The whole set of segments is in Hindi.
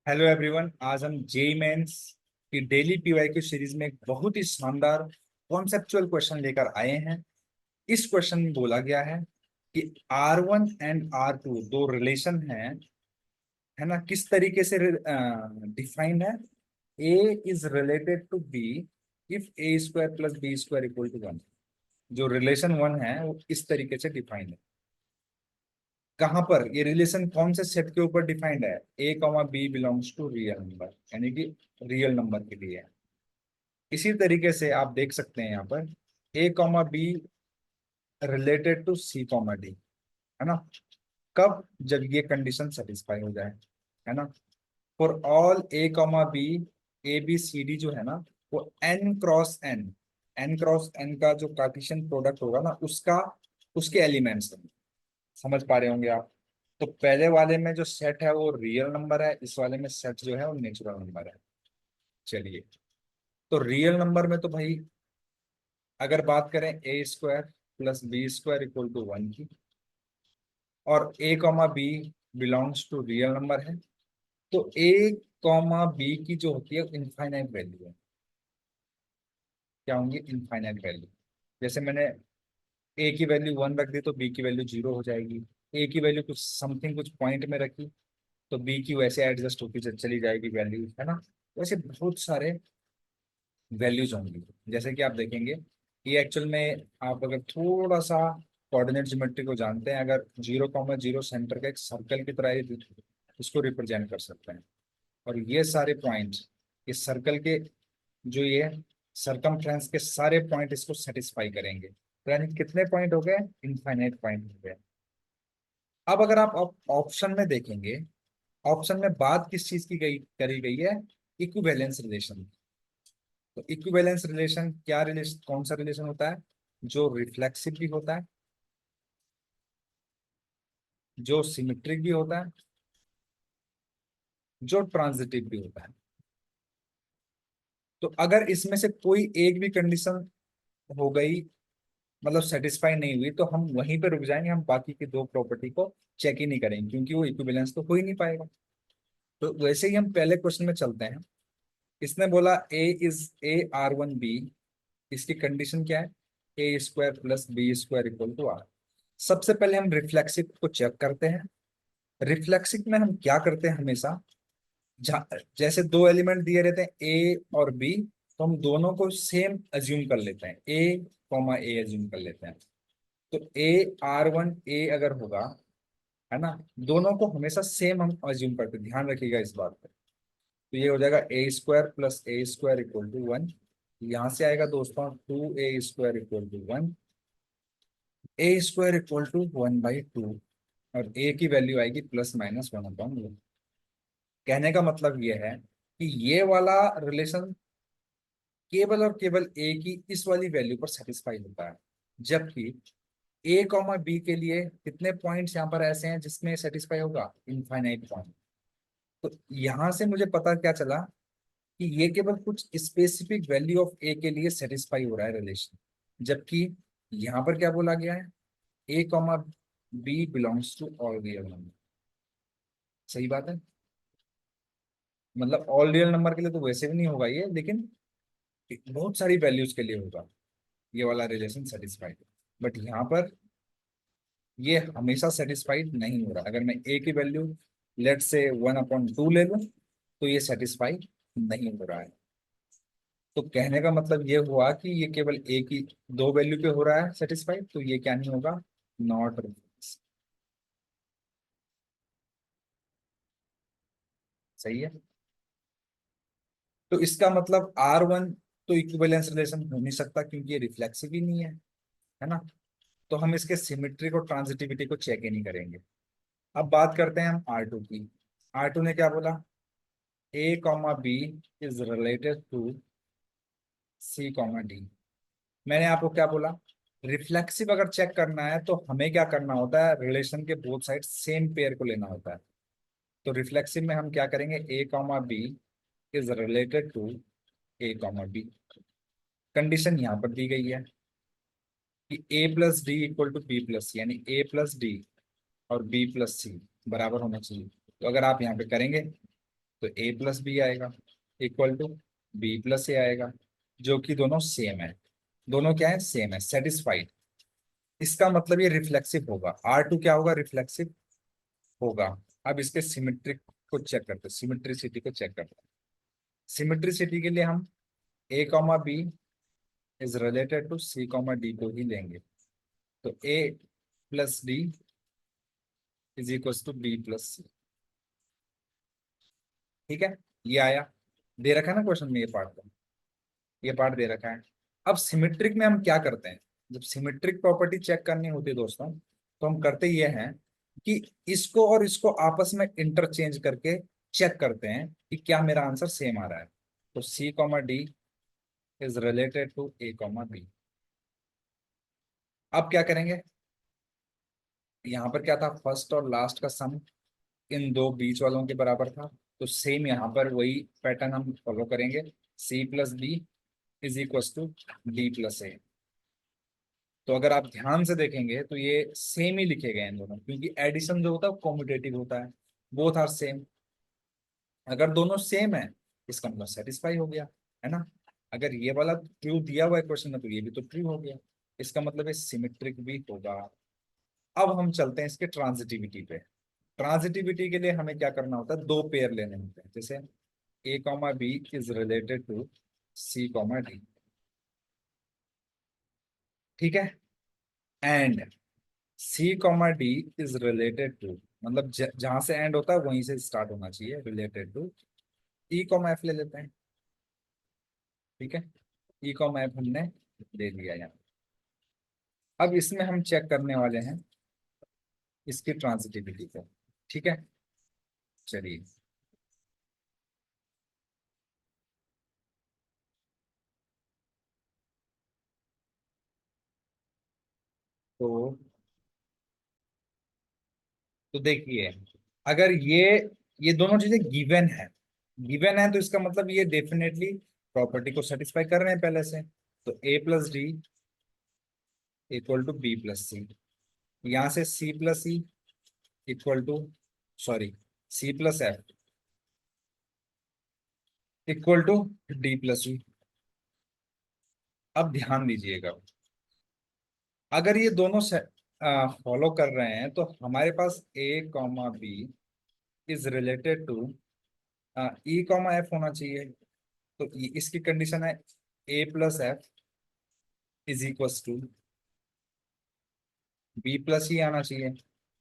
Hello everyone. आज हम जेई मेंस की डेली पीवाईक्यू सीरीज में एक बहुत ही शानदार कॉन्सेप्चुअल क्वेश्चन लेकर आए हैं। इस क्वेश्चन में बोला गया है कि R1 एंड R2 दो रिलेशन है ना, किस तरीके से डिफाइंड है। A is related to B if A square plus B square equal to one. जो रिलेशन वन है वो इस तरीके से डिफाइंड है। कहां पर ये रिलेशन कौन से सेट के ऊपर डिफाइंड है? A comma B belongs to real number, यानी कि रियल नंबर के लिए है। इसी तरीके से आप देख सकते हैं यहाँ पर A comma B related to C comma D, है ना। कब? जब ये कंडीशन सेटिस्फाई हो जाए, है ना। For all A comma B, A B C D जो है ना, वो एन क्रॉस एन का जो कार्टेशियन प्रोडक्ट होगा ना, उसका उसके एलिमेंट्स हैं। समझ पा रहे होंगे आप। तो पहले वाले में जो सेट है वो रियल नंबर है, इस वाले में सेट जो है वो नेचुरल नंबर है। चलिए, तो रियल नंबर में तो भाई अगर बात करें A square plus B square equal to one की, और A comma B belongs to real number है, तो ए कॉमा बी की जो होती है इनफाइनाइट वैल्यू है। क्या होंगी? Infinite value. जैसे मैंने ए की वैल्यू वन रख दी तो बी की वैल्यू जीरो हो जाएगी। ए की वैल्यू कुछ समथिंग कुछ पॉइंट में रखी तो बी की वैसे एडजस्ट होती चली जाएगी वैल्यू, है ना। वैसे बहुत सारे वैल्यूज होंगी। जैसे कि आप देखेंगे, ये एक्चुअल में आप अगर थोड़ा सा कोऑर्डिनेट ज्योमेट्री को जानते हैं, अगर 0,0 सेंटर का एक सर्कल की तरह ही इसको रिप्रेजेंट कर सकते हैं। और ये सारे पॉइंट्स इस सर्कल के, जो ये सरकमफ्रेंस के सारे पॉइंट इसको सेटिस्फाई करेंगे। तो यानी कितने पॉइंट हो गए? इनफाइनाइट पॉइंट हो गए। अब अगर आप ऑप्शन में देखेंगे, ऑप्शन में बात किस चीज की गई करी गई है? Equivalence relation. तो इक्विवेलेंस रिलेशन क्या रिलेशन, कौन सा रिलेशन होता है? जो रिफ्लेक्सिव भी होता है, जो सिमेट्रिक भी होता है, जो ट्रांजिटिव भी होता है। तो अगर इसमें से कोई एक भी कंडीशन हो गई, मतलब सेटिस्फाई नहीं हुई, तो हम वहीं पे रुक जाएंगे, हम बाकी की दो प्रॉपर्टी को चेक ही नहीं करेंगे, क्योंकि वो इक्विवेलेंस तो हो ही नहीं पाएगा। तो वैसे ही हम पहले क्वेश्चन में चलते हैं। इसने बोला ए आर वन बी, इसकी कंडीशन क्या है? A square plus B square equal to R. सबसे पहले हम रिफ्लेक्सिव को चेक करते हैं। रिफ्लेक्सिव में हम क्या करते हैं हमेशा, जैसे दो एलिमेंट दिए रहते हैं ए और बी, तो हम दोनों को सेम अज्यूम कर लेते हैं, ए कॉमा ए अज्यूम कर लेते हैं। तो A R1A अगर होगा, है ना, दोनों को हमेशा सेम हम अज्यूम करते हैं, ध्यान रखिएगा इस बात पर। तो ये हो जाएगा A square plus A square equal to one. यहाँ से आएगा दोस्तों 2A square equal to one, A square equal to 1/2, और ए की वैल्यू आएगी plus minus one upon one. कहने का मतलब ये है कि ये वाला रिलेशन केवल और केवल ए की इस वाली वैल्यू पर सेटिस्फाई होता है, जबकि ए कॉमा बी के लिए कितने पॉइंट्स यहाँ पर ऐसे हैं जिसमें सेटिस्फाई होगा? Infinite point. तो यहां से मुझे पता क्या चला कि ये केवल कुछ स्पेसिफिक वैल्यू ऑफ ए के लिए सेटिस्फाई हो रहा है रिलेशन, जबकि यहाँ पर क्या बोला गया है? A comma B belongs to all real number. सही बात है। मतलब ऑल रियल नंबर के लिए तो वैसे भी नहीं होगा ये, लेकिन बहुत सारी वैल्यूज के लिए होगा ये वाला रिलेशन सेटिस्फाइड। बट यहाँ पर ये हमेशा सेटिस्फाइड नहीं हो रहा। अगर मैं ए की वैल्यू लेट से 1/2 ले लूं, तो ये सेटिस्फाई नहीं हो रहा है। तो कहने का मतलब ये हुआ कि ये केवल ए की दो वैल्यू पे हो रहा है सेटिस्फाइड, तो ये क्या नहीं होगा? नॉट। सही है। तो इसका मतलब R1 तो इक्विवेलेंस रिलेशन हो नहीं सकता, क्योंकि ये रिफ्लेक्सिव ही नहीं है ना। तो हम इसके सिमेट्री को ट्रांजिटिविटी को चेक ही नहीं करेंगे। अब बात करते हैं हम R2 की। R2 ने क्या बोला? A comma B is related to C comma D. मैंने आपको क्या बोला? रिफ्लेक्सिव अगर चेक करना है तो हमें क्या करना होता है? रिलेशन के बोथ साइड सेम पेयर को लेना होता है। तो रिफ्लेक्सिव में हम क्या करेंगे? A comma B is related to A comma B. Condition यहाँ पर दी गई है कि A plus D equal to B plus C, यानी ए प्लस डी और बी प्लस सी बराबर होना चाहिए। तो अगर आप यहाँ पे करेंगे तो ए प्लस बी आएगा इक्वल टू बी प्लस ए आएगा, जो कि दोनों सेम है। दोनों क्या है, सेम है, सेटिस्फाइड। इसका मतलब ये रिफ्लेक्सिव होगा, R2 क्या होगा, रिफ्लेक्सिव होगा। अब इसके सिमेट्रिक को चेक करते हैं, सिमेट्रिसिटी को चेक करते हैं। सिमेट्रिसिटी के लिए हम A comma B is related to C comma D को ही लेंगे। तो A plus D is equal to B plus C. ठीक है, ये आया, दे रखा है ना क्वेश्चन में, ये पार्ट दे रखा है। अब सिमेट्रिक में हम क्या करते हैं, जब सिमेट्रिक प्रॉपर्टी चेक करनी होती है दोस्तों, तो हम करते ये हैं कि इसको और इसको आपस में इंटरचेंज करके चेक करते हैं कि क्या मेरा आंसर सेम आ रहा है। तो C comma D is related to A comma B. अब क्या करेंगे, यहाँ पर क्या था, फर्स्ट और लास्ट का सम इन दो बीच वालों के बराबर था, तो सेम यहाँ पर वही पैटर्न हम फॉलो करेंगे। C plus D is equal to D plus A. तो अगर आप ध्यान से देखेंगे तो ये सेम ही लिखे गए हैं दोनों, क्योंकि एडिशन जो होता है वो कॉम्पिटेटिव होता है, बोथ आर सेम। अगर दोनों सेम है इसका मतलब सेटिस्फाई हो गया, है ना। अगर ये वाला ट्रू दिया हुआ है क्वेश्चन में तो ये भी तो ट्रू हो गया, इसका मतलब ये सिमेट्रिक भी होगा। अब हम चलते हैं इसके ट्रांजिटिविटी पे। ट्रांजिटिविटी के लिए हमें क्या करना होता है, दो पेयर लेने होते हैं। जैसे A comma B is related to C comma D, ठीक है, and C comma D is related to, मतलब जहां से एंड होता है वहीं से स्टार्ट होना चाहिए, related to E comma F ले लेते हैं। ठीक है, ई कॉमा एफ हमने ले लिया यहाँ। अब इसमें हम चेक करने वाले हैं इसकी ट्रांजिटिविटी को। ठीक है, चलिए। तो देखिए, अगर ये दोनों चीजें गिवन है तो इसका मतलब ये डेफिनेटली प्रॉपर्टी को सेटिस्फाई कर रहे हैं पहले से। तो A plus D equal to B plus C, यहाँ से C plus E equal to, sorry, C plus F equal to D plus E. अब ध्यान दीजिएगा, अगर ये दोनों फॉलो कर रहे हैं तो हमारे पास A comma B is related to E comma F होना चाहिए। तो इसकी कंडीशन है A plus F is equal to B plus ही आना चाहिए।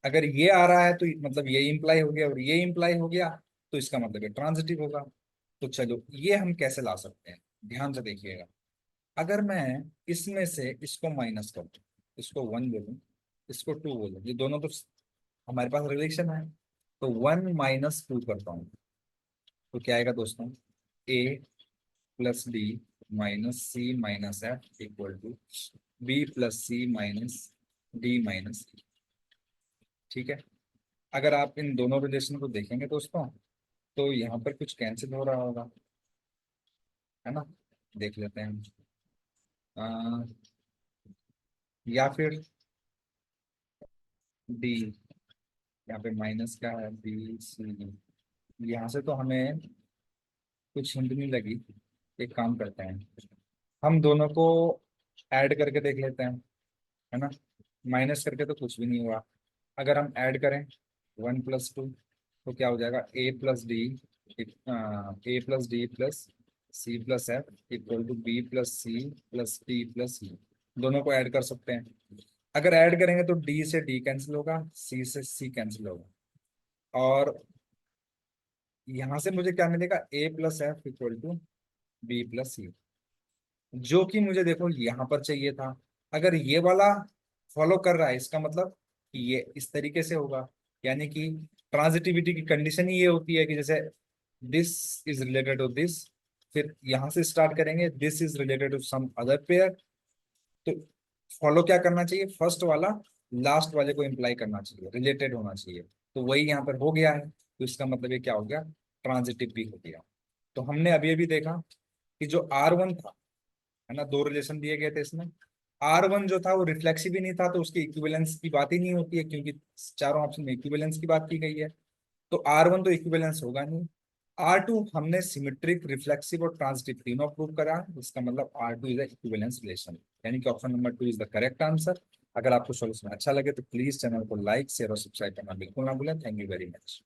अगर ये आ रहा है तो मतलब ये इंप्लाई हो गया और ये इंप्लाई हो गया, तो इसका मतलब ये ट्रांजिटिव होगा। तो चलो ये हम कैसे ला सकते हैं, ध्यान से देखिएगा। अगर मैं इसमें से इसको माइनस कर दूं, इसको वन बोलूं, इसको टू बोलूं, ये दोनों तो हमारे पास रिलेशन है, तो वन माइनस टू करता हूँ, तो क्या आएगा दोस्तों, A plus D minus C minus F equal to B plus C minus D minus. ठीक है, अगर आप इन दोनों रिलेशन को देखेंगे दोस्तों, तो यहाँ पर कुछ कैंसिल हो रहा होगा, है ना। देख लेते हैं, अ, या फिर डी, यहाँ पे माइनस क्या है, बी सी, यहाँ से तो हमें कुछ हिंट नहीं लगी। एक काम करते हैं, हम दोनों को ऐड करके देख लेते हैं, है ना। माइनस करके तो कुछ भी नहीं हुआ, अगर हम ऐड करें वन प्लस टू तो क्या हो जाएगा, A plus D plus C plus F equal to B plus C plus D plus E. दोनों को ऐड कर सकते हैं, अगर ऐड करेंगे तो डी से डी कैंसिल होगा, सी से सी कैंसिल होगा, और यहाँ से मुझे क्या मिलेगा, A plus F equal to B plus C, जो कि मुझे देखो यहाँ पर चाहिए था। अगर ये वाला फॉलो कर रहा है इसका मतलब कि ये इस तरीके से होगा, यानी कि ट्रांजिटिविटी की कंडीशन ही ये होती है कि जैसे this is related to this, फिर यहाँ से स्टार्ट करेंगे this is related to some other pair, तो फॉलो क्या करना चाहिए, फर्स्ट वाला लास्ट वाले को इम्प्लाई करना चाहिए, रिलेटेड होना चाहिए। तो वही यहाँ पर हो गया है, तो इसका मतलब ये क्या हो गया, ट्रांजिटिव भी हो गया। तो हमने अभी अभी देखा कि जो R1 था, है ना, दो रिलेशन दिए गए थे इसमें, R1 जो था वो रिफ्लेक्सिव ही नहीं था, तो उसकी इक्विवेलेंस की बात ही नहीं होती है, क्योंकि चारों ऑप्शन में इक्विवेलेंस की बात की गई है। तो R1 तो इक्विवेलेंस होगा नहीं, R2 हमने सिमेट्रिक, रिफ्लेक्सिव और ट्रांजिटिव तीनों प्रूव करा है। इसका मतलब R2 इज इक्विवेलेंस रिलेशन, यानी कि option number 2 is the correct answer. अगर आपको सॉल्यूशन अच्छा लगे तो प्लीज चैनल को लाइक, शेयर और सब्सक्राइब करना बिल्कुल ना भूलें। Thank you very much.